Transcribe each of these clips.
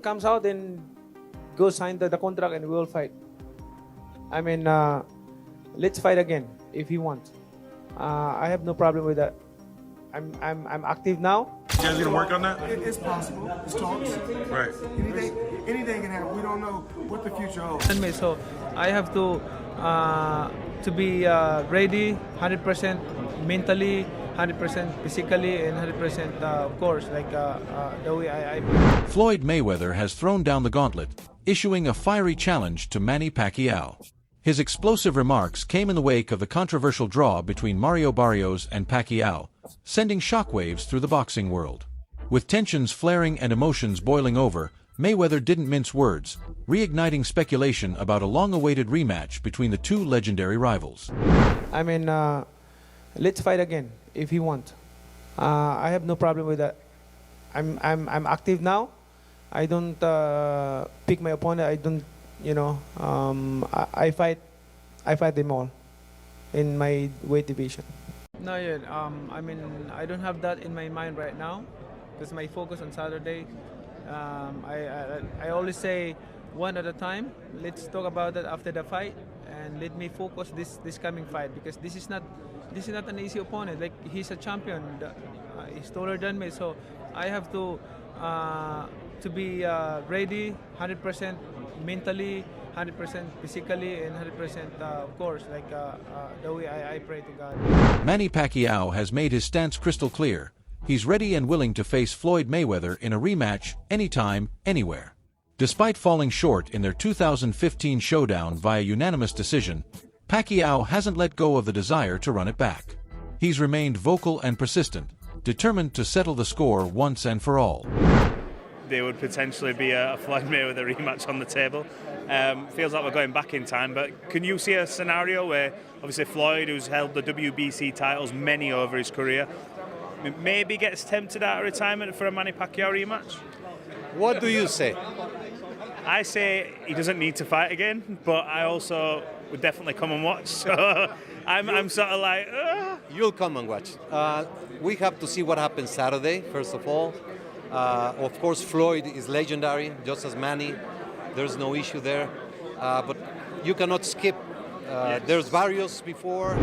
comes out, then go sign the contract and we will fight. I mean, let's fight again if he wants. I have no problem with that. I'm active now. You guys gonna work on that? It's possible. It's talks. Right. Anything can happen. We don't know what the future holds. So I have to be ready 100% mentally, 100% physically, and 100% of course, like the way I Floyd Mayweather has thrown down the gauntlet, issuing a fiery challenge to Manny Pacquiao. His explosive remarks came in the wake of the controversial draw between Mario Barrios and Pacquiao, sending shockwaves through the boxing world. With tensions flaring and emotions boiling over, Mayweather didn't mince words, reigniting speculation about a long-awaited rematch between the two legendary rivals. I mean, let's fight again if he wants. I have no problem with that. I'm active now. I don't pick my opponent. I don't, I fight them all in my weight division. No, yet. I mean, I don't have that in my mind right now because my focus on Saturday. I always say one at a time. Let's talk about that after the fight, and let me focus this coming fight because this is not an easy opponent. Like, he's a champion. He's taller than me, so I have to be ready 100% mentally, 100% physically, and 100% of course, like the way I pray to God. Manny Pacquiao has made his stance crystal clear. He's ready and willing to face Floyd Mayweather in a rematch anytime, anywhere. Despite falling short in their 2015 showdown via unanimous decision, Pacquiao hasn't let go of the desire to run it back. He's remained vocal and persistent, determined to settle the score once and for all. There would potentially be a Floyd Mayweather rematch on the table. Feels like we're going back in time, but can you see a scenario where obviously Floyd, who's held the WBC titles many over his career, maybe gets tempted out of retirement for a Manny Pacquiao rematch? What do you say? I say he doesn't need to fight again, but I also would definitely come and watch. So I'm sort of like, You'll come and watch. We have to see what happens Saturday, first of all. Of course, Floyd is legendary, just as Manny. There's no issue there. But you cannot skip. There's Barrios before.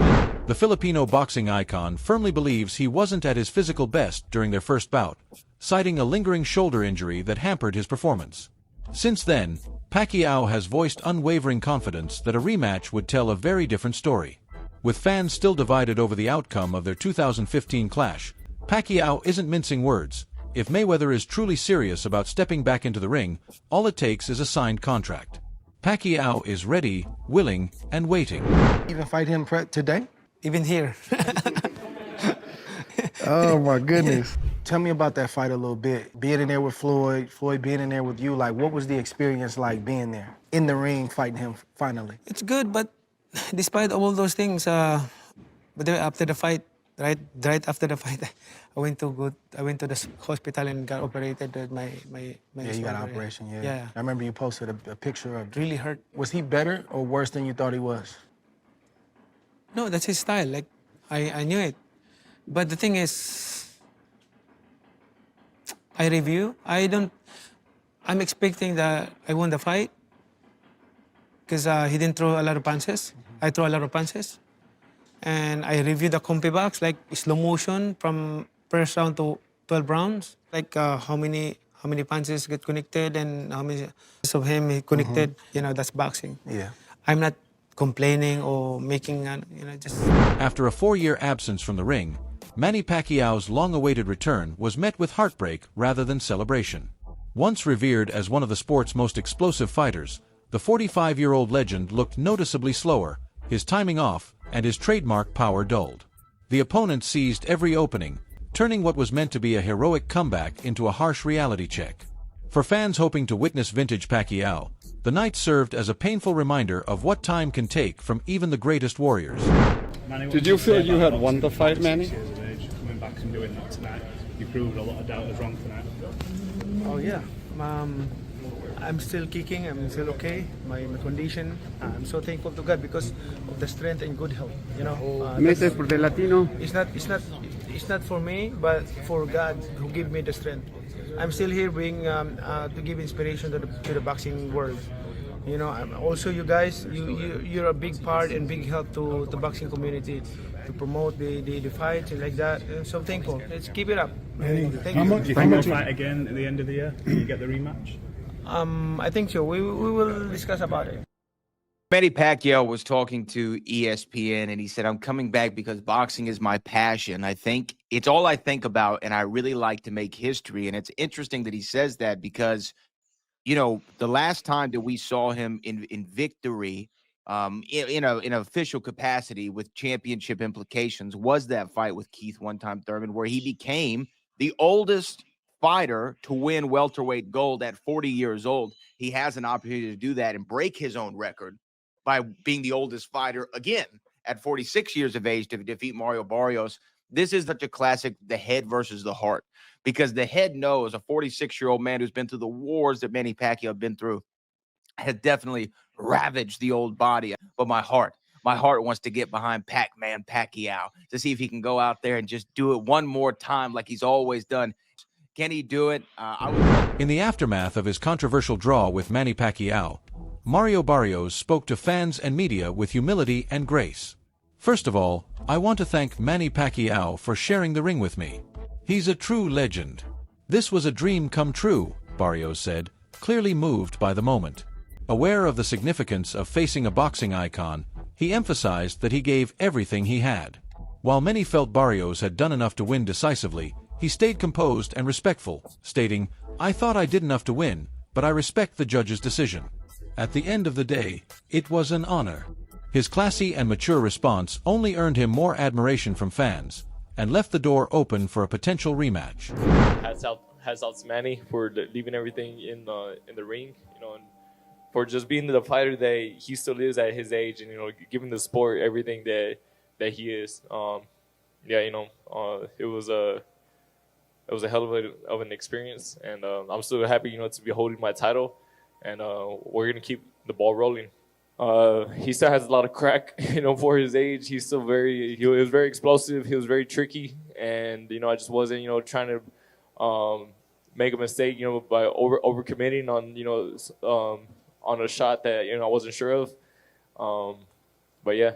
The Filipino boxing icon firmly believes he wasn't at his physical best during their first bout, citing a lingering shoulder injury that hampered his performance. Since then, Pacquiao has voiced unwavering confidence that a rematch would tell a very different story. With fans still divided over the outcome of their 2015 clash, Pacquiao isn't mincing words. If Mayweather is truly serious about stepping back into the ring, all it takes is a signed contract. Pacquiao is ready, willing, and waiting. Even fight him today? Even here. Oh my goodness. Tell me about that fight a little bit. Being in there with Floyd being in there with you, like what was the experience like being there in the ring fighting him finally? It's good, but despite all those things, but then after the fight, right after the fight, I went to the hospital and got operated. My Yeah, you got an operation, yeah. Yeah. I remember you posted a picture of It really hurt. Was he better or worse than you thought he was? No, that's his style. Like, I knew it. But the thing is, I'm expecting that I won the fight because he didn't throw a lot of punches. I throw a lot of punches. And I reviewed the compy box, like slow motion from first round to 12 rounds. Like how many punches get connected and how many of him he connected. That's boxing. Yeah. I'm not complaining or making, just... After a 4-year absence from the ring, Manny Pacquiao's long-awaited return was met with heartbreak rather than celebration. Once revered as one of the sport's most explosive fighters, the 45-year-old legend looked noticeably slower, his timing off, and his trademark power dulled. The opponent seized every opening, turning what was meant to be a heroic comeback into a harsh reality check. For fans hoping to witness vintage Pacquiao, the night served as a painful reminder of what time can take from even the greatest warriors. Did you feel you had won the fight, Manny? Coming back and doing that tonight, you proved a lot of doubters wrong tonight. Oh, yeah. I'm still kicking. I'm still okay. My condition. I'm so thankful to God because of the strength and good health. Meses por el Latino. It's not for me, but for God who gave me the strength. I'm still here to give inspiration to the boxing world. You know, also you guys, you're a big part and big help to the boxing community to promote the fights and like that. And so thankful. Let's keep it up. Thank you. Do you think you'll fight again at the end of the year? Can you get the rematch? I think so. We will discuss about it. Manny Pacquiao was talking to ESPN and he said, I'm coming back because boxing is my passion. I think it's all I think about, and I really like to make history. And it's interesting that he says that because, you know, the last time that we saw him in victory, in an official capacity with championship implications, was that fight with Keith One-Time Thurman, where he became the oldest fighter to win welterweight gold at 40 years old. He has an opportunity to do that and break his own record by being the oldest fighter again at 46 years of age to defeat Mario Barrios. This is such a classic, the head versus the heart, because the head knows a 46-year-old man who's been through the wars that Manny Pacquiao have been through has definitely ravaged the old body. But my heart wants to get behind Pac-Man Pacquiao to see if he can go out there and just do it one more time like he's always done. Can he do it? In the aftermath of his controversial draw with Manny Pacquiao, Mario Barrios spoke to fans and media with humility and grace. First of all, I want to thank Manny Pacquiao for sharing the ring with me. He's a true legend. This was a dream come true, Barrios said, clearly moved by the moment. Aware of the significance of facing a boxing icon, he emphasized that he gave everything he had. While many felt Barrios had done enough to win decisively, he stayed composed and respectful, stating, I thought I did enough to win, but I respect the judge's decision. At the end of the day, it was an honor. His classy and mature response only earned him more admiration from fans and left the door open for a potential rematch. Hats out to Manny for leaving everything in the ring, you know, and for just being the fighter that he still is at his age, and you know, giving the sport everything that he is. Yeah, you know, it was a hell of an experience, and I'm still happy, you know, to be holding my title, and we're gonna keep the ball rolling. He still has a lot of crack, you know, for his age. He was very explosive. He was very tricky, and you know, I just wasn't, you know, trying to make a mistake, you know, by over committing on, you know, on a shot that, you know, I wasn't sure of. But yeah.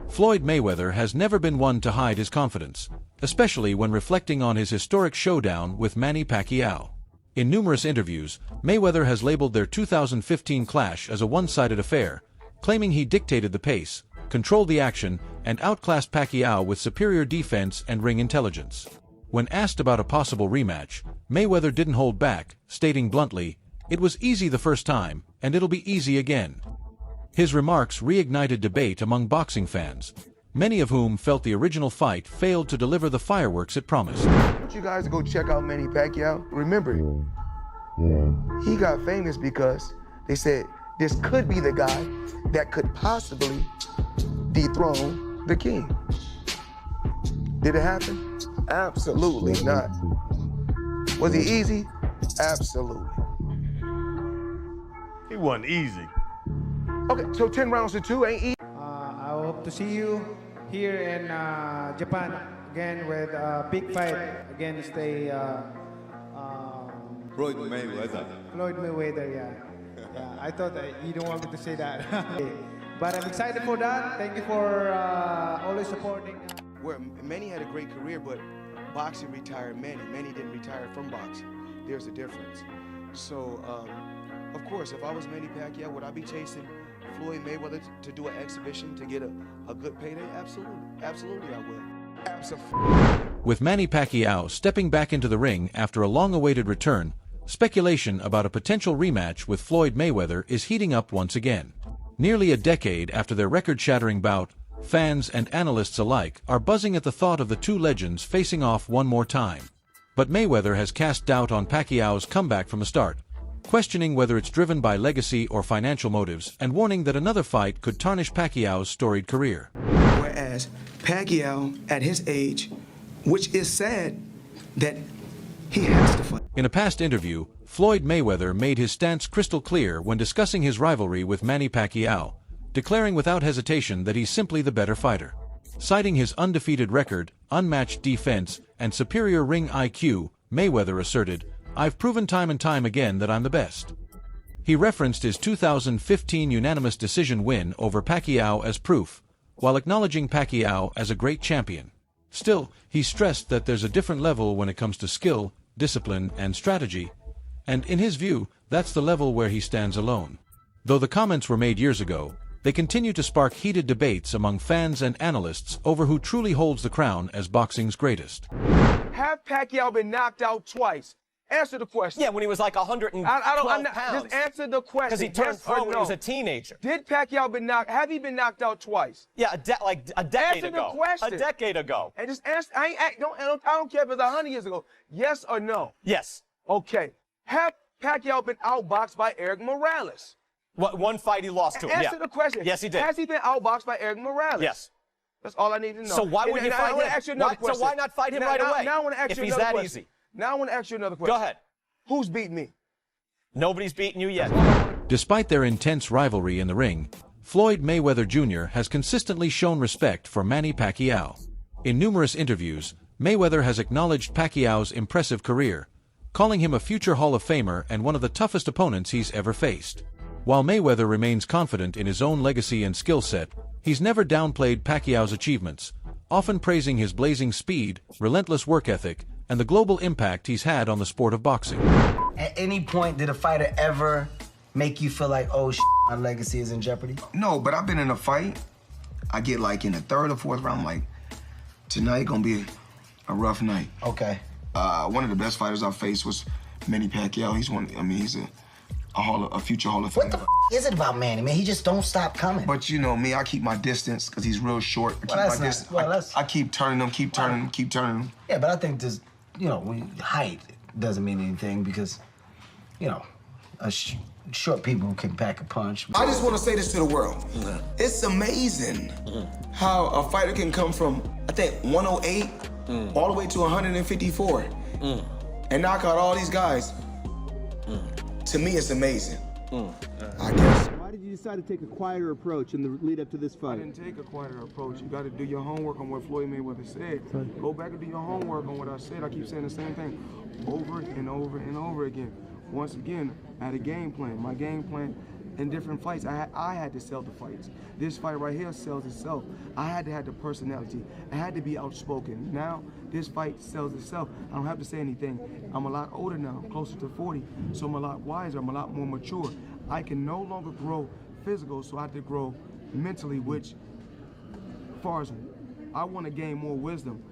Floyd Mayweather has never been one to hide his confidence, especially when reflecting on his historic showdown with Manny Pacquiao. In numerous interviews, Mayweather has labeled their 2015 clash as a one-sided affair, claiming he dictated the pace, controlled the action, and outclassed Pacquiao with superior defense and ring intelligence. When asked about a possible rematch, Mayweather didn't hold back, stating bluntly, "It was easy the first time, and it'll be easy again." His remarks reignited debate among boxing fans, many of whom felt the original fight failed to deliver the fireworks it promised. I want you guys to go check out Manny Pacquiao. Remember, he got famous because they said this could be the guy that could possibly dethrone the king. Did it happen? Absolutely not. Was he easy? Absolutely. He wasn't easy. Okay, so 10 rounds to 2 ain't easy. I hope to see you here in Japan again with a big fight against Floyd Mayweather. Floyd Mayweather, yeah. I thought that you don't want me to say that. But I'm excited for that. Thank you for always supporting. Where Manny had a great career, but boxing retired Manny. Manny didn't retire from boxing. There's a difference. So, of course, if I was Manny Pacquiao, would I be chasing Floyd Mayweather to do an exhibition to get a good payday? Absolutely. Absolutely I would. Absolutely. With Manny Pacquiao stepping back into the ring after a long-awaited return, speculation about a potential rematch with Floyd Mayweather is heating up once again. Nearly a decade after their record-shattering bout, fans and analysts alike are buzzing at the thought of the two legends facing off one more time. But Mayweather has cast doubt on Pacquiao's comeback from the start, questioning whether it's driven by legacy or financial motives and warning that another fight could tarnish Pacquiao's storied career. Whereas Pacquiao, at his age, which is sad that he has to fight. In a past interview, Floyd Mayweather made his stance crystal clear when discussing his rivalry with Manny Pacquiao, declaring without hesitation that he's simply the better fighter. Citing his undefeated record, unmatched defense, and superior ring IQ, Mayweather asserted, "I've proven time and time again that I'm the best." He referenced his 2015 unanimous decision win over Pacquiao as proof, while acknowledging Pacquiao as a great champion. Still, he stressed that there's a different level when it comes to skill, discipline, and strategy, and in his view, that's the level where he stands alone. Though the comments were made years ago, they continue to spark heated debates among fans and analysts over who truly holds the crown as boxing's greatest. Have Pacquiao been knocked out twice? Answer the question. Yeah, when he was like 112 pounds. Just answer the question. Because he turned yes pro or when no. he was a teenager. Did Pacquiao have he been knocked out twice? Yeah, like a decade Answer ago. the question. A decade ago. And just answer. I don't care if it's 100 years ago. Yes or no? Yes. Okay. Have Pacquiao been outboxed by Eric Morales? What, one fight he lost to him. Answer the question. Yes, he did. Has he been outboxed by Eric Morales? Yes. That's all I need to know. So why would you fight him? Ask you another question. So why not fight him right away? Now I want to ask if you he's another that question. easy. Now I want to ask you another question. Go ahead. Who's beating me? Nobody's beaten you yet. Despite their intense rivalry in the ring, Floyd Mayweather Jr. has consistently shown respect for Manny Pacquiao. In numerous interviews, Mayweather has acknowledged Pacquiao's impressive career, calling him a future Hall of Famer and one of the toughest opponents he's ever faced. While Mayweather remains confident in his own legacy and skill set, he's never downplayed Pacquiao's achievements, often praising his blazing speed, relentless work ethic, and the global impact he's had on the sport of boxing. At any point, did a fighter ever make you feel like, oh, my legacy is in jeopardy? No, but I've been in a fight. I get like in the third or fourth round, like, tonight gonna be a rough night. Okay. One of the best fighters I've faced was Manny Pacquiao. He's a future Hall of Famer. What the is it about Manny, man? He just don't stop coming. But you know me, I keep my distance because he's real short. I keep turning him, keep turning him. Yeah, but I think this, height doesn't mean anything because, short people can pack a punch. I just want to say this to the world. It's amazing how a fighter can come from, I think, 108 all the way to 154 and knock out all these guys. To me, it's amazing. I guess. Why did you decide to take a quieter approach in the lead up to this fight? I didn't take a quieter approach. You got to do your homework on what Floyd Mayweather said. Go back and do your homework on what I said. I keep saying the same thing over and over and over again. Once again, I had a game plan. My game plan in different fights, I had to sell the fights. This fight right here sells itself. I had to have the personality. I had to be outspoken. Now, this fight sells itself. I don't have to say anything. I'm a lot older now, closer to 40, so I'm a lot wiser. I'm a lot more mature. I can no longer grow physical, so I have to grow mentally, which, as far as I want to gain more wisdom.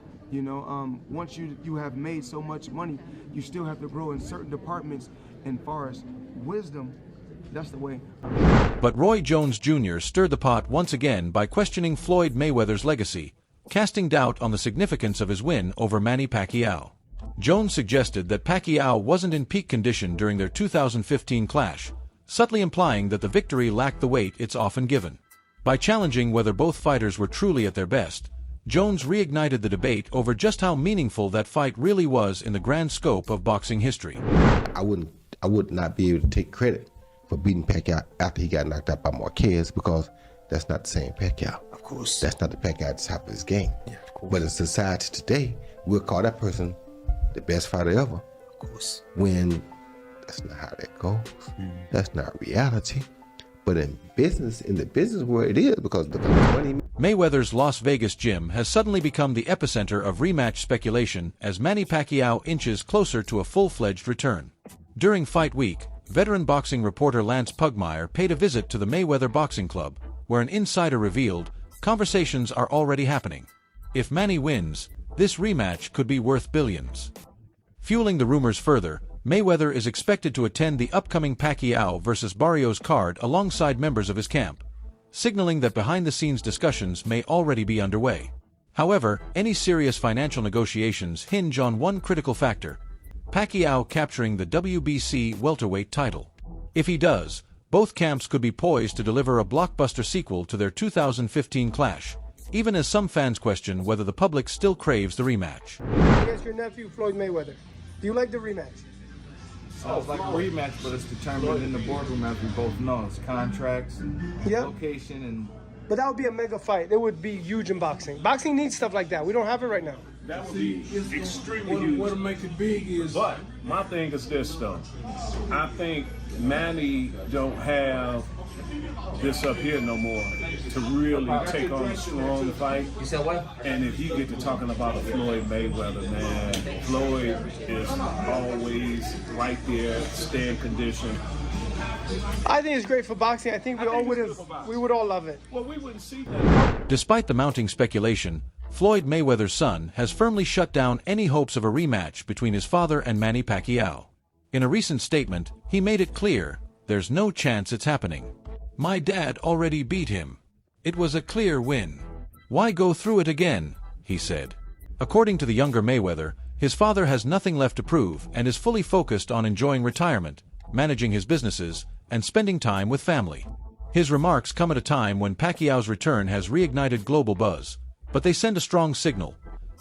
Once you have made so much money, you still have to grow in certain departments. And far as wisdom, that's the way. But Roy Jones Jr. stirred the pot once again by questioning Floyd Mayweather's legacy, casting doubt on the significance of his win over Manny Pacquiao. Jones suggested that Pacquiao wasn't in peak condition during their 2015 clash, subtly implying that the victory lacked the weight it's often given. By challenging whether both fighters were truly at their best, Jones reignited the debate over just how meaningful that fight really was in the grand scope of boxing history. I would not be able to take credit for beating Pacquiao after he got knocked out by Marquez because that's not the same Pacquiao. Of course. That's not the Pacquiao at the top of his game. Yeah, of course. But in society today, we'll call that person the best fighter ever. Of course. When that's not how that goes. That's not reality. But in the business world, it is because the money. Mayweather's Las Vegas gym has suddenly become the epicenter of rematch speculation as Manny Pacquiao inches closer to a full-fledged return. During fight week, veteran boxing reporter Lance Pugmire paid a visit to the Mayweather Boxing Club, where an insider revealed conversations are already happening. If Manny wins, this rematch could be worth billions. Fueling the rumors further, Mayweather is expected to attend the upcoming Pacquiao vs. Barrios card alongside members of his camp, signaling that behind-the-scenes discussions may already be underway. However, any serious financial negotiations hinge on one critical factor: Pacquiao capturing the WBC welterweight title. If he does, both camps could be poised to deliver a blockbuster sequel to their 2015 clash, even as some fans question whether the public still craves the rematch. Against your nephew, Floyd Mayweather. Do you like the rematch? Sounds like a rematch, but it's determined in the boardroom, as we both know. It's contracts, location, and... But that would be a mega fight. It would be huge in boxing. Boxing needs stuff like that. We don't have it right now. That would be extremely huge. What'll make it big is... But my thing is this, though. I think Manny don't have this up here no more to really take on a strong fight. You said what? And if you get to talking about a Floyd Mayweather, man, Floyd is always right there, stay in condition. I think it's great for boxing. I think we would all love it. Well, we wouldn't see that. Despite the mounting speculation, Floyd Mayweather's son has firmly shut down any hopes of a rematch between his father and Manny Pacquiao. In a recent statement, he made it clear, "There's no chance it's happening. My dad already beat him. It was a clear win. Why go through it again?" he said. According to the younger Mayweather, his father has nothing left to prove and is fully focused on enjoying retirement, managing his businesses, and spending time with family. His remarks come at a time when Pacquiao's return has reignited global buzz, but they send a strong signal.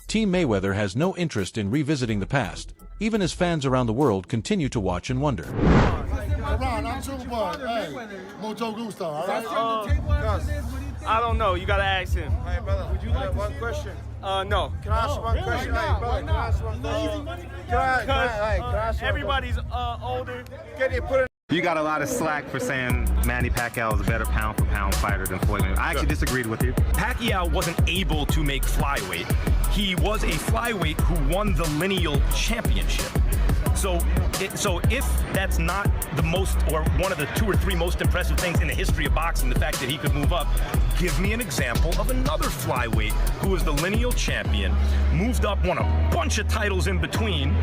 Team Mayweather has no interest in revisiting the past, even as fans around the world continue to watch and wonder. Ron, I'm Superboy. Hey, Mojo Gusto, all right? I don't know. You gotta ask him. Hey, brother, would you like one question? No. Can I ask one question? Hey, brother, can I ask one question? Because everybody's older. Can you put it? You got a lot of slack for saying Manny Pacquiao is a better pound-for-pound fighter than Floyd Mayweather. I actually disagreed with you. Pacquiao wasn't able to make flyweight. He was a flyweight who won the lineal championship. So if that's not the most, or one of the 2 or 3 most impressive things in the history of boxing, the fact that he could move up, give me an example of another flyweight who was the lineal champion, moved up, won a bunch of titles in between,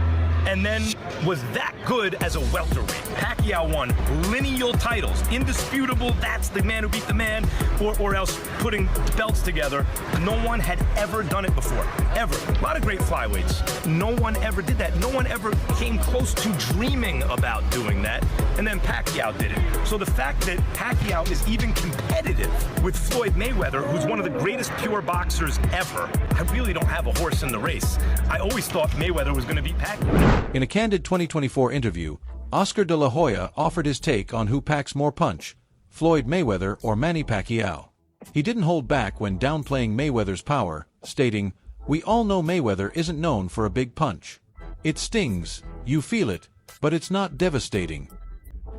and then was that good as a welterweight. Pacquiao won lineal titles, indisputable, that's the man who beat the man, or else putting belts together. No one had ever done it before, ever. A lot of great flyweights. No one ever did that. No one ever came close to dreaming about doing that, and then Pacquiao did it. So the fact that Pacquiao is even competitive with Floyd Mayweather, who's one of the greatest pure boxers ever, I really don't have a horse in the race. I always thought Mayweather was going to beat Pacquiao. In a candid 2024 interview, Oscar de la Hoya offered his take on who packs more punch, Floyd Mayweather or Manny Pacquiao. He didn't hold back when downplaying Mayweather's power, stating, "We all know Mayweather isn't known for a big punch. It stings, you feel it, but it's not devastating."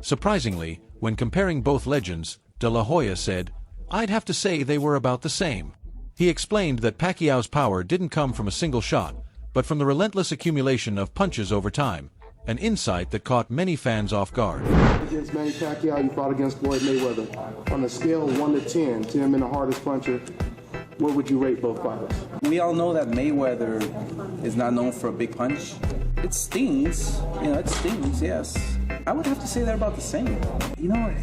Surprisingly, when comparing both legends, de la Hoya said, "I'd have to say they were about the same." He explained that Pacquiao's power didn't come from a single shot, but from the relentless accumulation of punches over time, an insight that caught many fans off guard. Against Manny Pacquiao, you fought against Floyd Mayweather. On a scale of 1 to 10, 10 being the hardest puncher, where would you rate both fighters? We all know that Mayweather is not known for a big punch. It stings, it stings, yes. I would have to say they're about the same.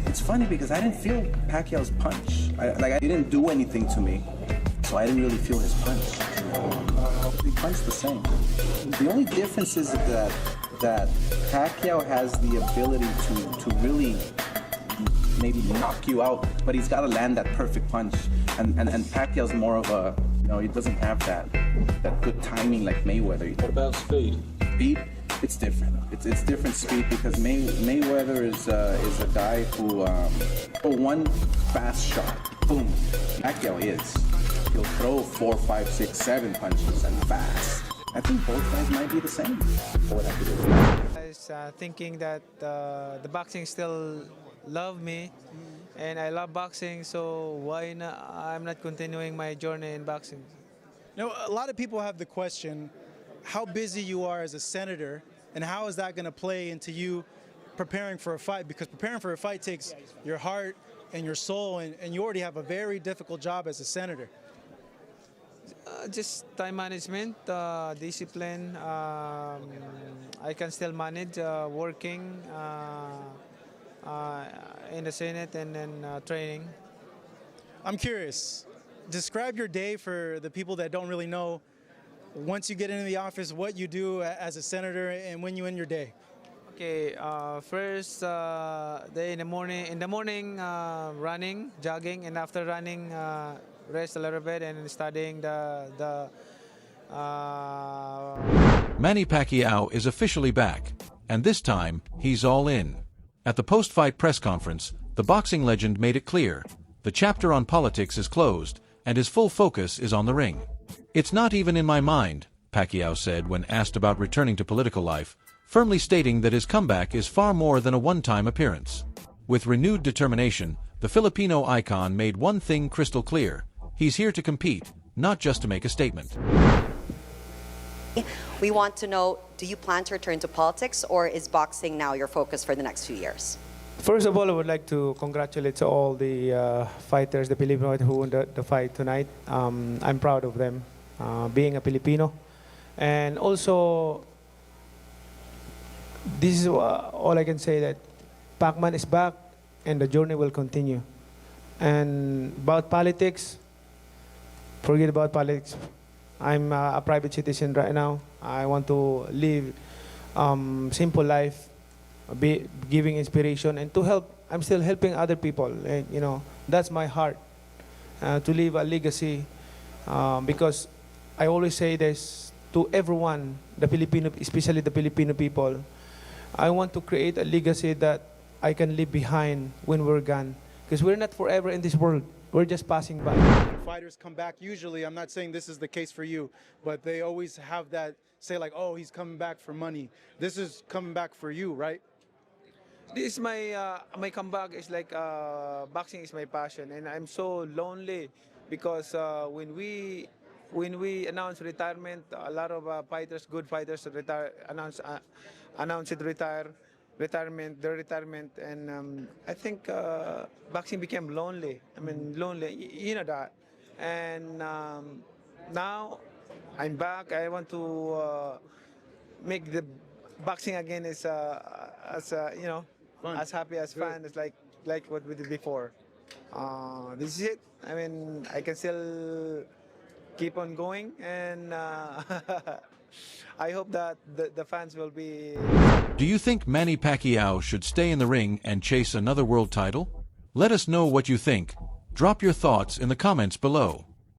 It's funny because I didn't feel Pacquiao's punch. I didn't do anything to me, so I didn't really feel his punch. We punch the same. The only difference is that Pacquiao has the ability to really maybe knock you out, but he's got to land that perfect punch. And Pacquiao's more of a, he doesn't have that good timing like Mayweather. What about speed? Speed, it's different. It's different speed because Mayweather is a guy who one fast shot, boom. Pacquiao is. He'll throw 4, 5, 6, 7 punches and fast. I think both guys might be the same. I was thinking that the boxing still love me, and I love boxing, so why not? I'm not continuing my journey in boxing. Now, a lot of people have the question, how busy you are as a senator, and how is that going to play into you preparing for a fight? Because preparing for a fight takes your heart and your soul, and you already have a very difficult job as a senator. Just time management, discipline. I can still manage working in the Senate and then training. I'm curious. Describe your day for the people that don't really know. once you get into the office, what you do as a senator and when you end your day. Okay, first day in the morning, running, jogging, and after running, rest a little bit and studying Manny Pacquiao is officially back, and this time, he's all in. At the post-fight press conference, the boxing legend made it clear, the chapter on politics is closed, and his full focus is on the ring. It's not even in my mind, Pacquiao said when asked about returning to political life, firmly stating that his comeback is far more than a one-time appearance. With renewed determination, the Filipino icon made one thing crystal clear. He's here to compete, not just to make a statement. We want to know, do you plan to return to politics, or is boxing now your focus for the next few years? First of all, I would like to congratulate all the fighters, the Filipino who won the fight tonight. I'm proud of them, being a Filipino. And also, this is all I can say, that Pacman is back and the journey will continue. And about politics, forget about politics. I'm a private citizen right now. I want to live simple life, be giving inspiration, and to help. I'm still helping other people. And, you know, that's my heart, to leave a legacy. Because I always say this to everyone, the Filipino, especially the Filipino people. I want to create a legacy that I can leave behind when we're gone. Because we're not forever in this world. We're just passing by. Fighters come back, usually, I'm not saying this is the case for you, but they always have that, say like, oh, he's coming back for money. This is coming back for you, right? This is my comeback. Is like boxing is my passion, and I'm so lonely because when we announce retirement, a lot of fighters, good fighters, announce their retirement, and I think boxing became lonely. I mean, lonely. You know that, and now I'm back. I want to make the boxing again as you know, fun. As happy as fun as like what we did before. This is it. I mean, I can still keep on going, and I hope that the fans will be. Do you think Manny Pacquiao should stay in the ring and chase another world title? Let us know what you think. Drop your thoughts in the comments below.